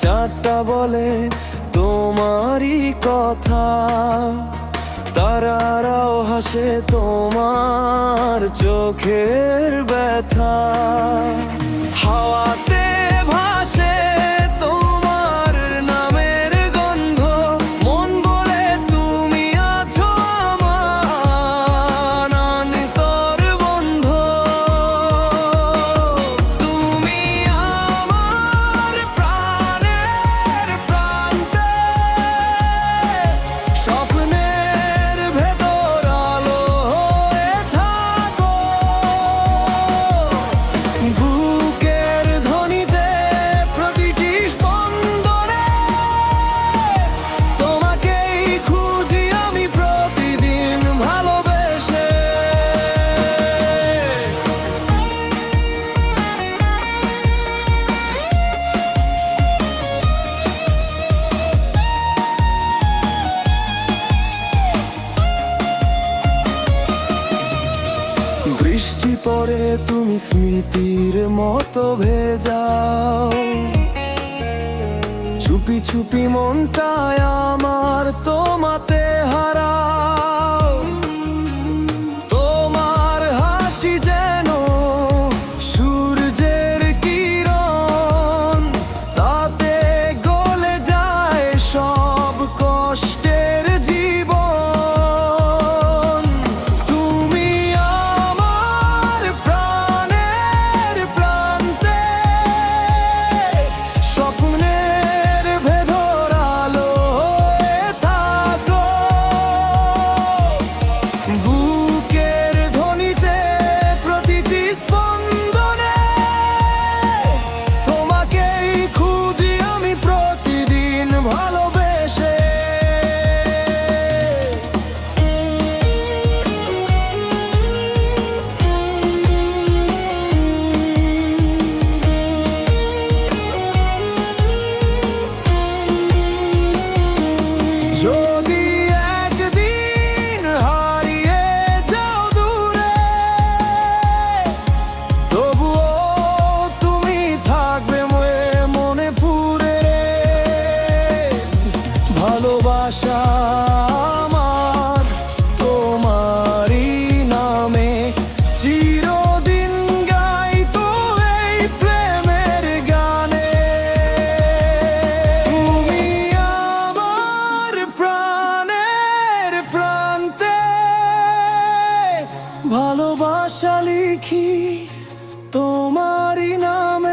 চারটা বলে তোমারই কথা, তারারাও হাসে তোমার চোখের ব্যথা। হাওয়াতে ভাসে তোমার নামের গন্ধ, মন বলে তুমি আছো আমার অন্তর বন্ধ। তুমি আমার প্রাণের প্রান্তে, স্বপ্নের ভেতর আলো হয়ে থাকো। বুকের ধ্বনিতে প্রতিটি স্পন্দনে তোমাকেই খুঁজি আমি প্রতিদিন ভালোবেসে। বৃষ্টি পড়ে তুমি স্মৃতির মতো ভেজাও, চুপি চুপি মনটায় আমার তোমাতে হারাও। তোমার হাসি যেন সূর্যের কিরণ, তাতে গলে যায় সব কষ্টের জীবন। তুমি আমার প্রাণের প্রান্তে, স্বপ্নের ভেতর আলো হয়ে থাকো। বুকের ধ্বনিতে প্রতিটি স্পন্দনে তোমাকেই খুঁজি আমি প্রতিদিন ভালোবেসে। যদি একদিন হারিয়ে যাও দূরে, তবুও তুমি থাকবে মনে পুরে। ভালোবাসা আমার তোমারই নামে, চিরদিন গাইতো এই প্রেমের গানে। তুমি আমার প্রাণের প্রান্তে, ভালোবাসা লিখি তোমারই নামে।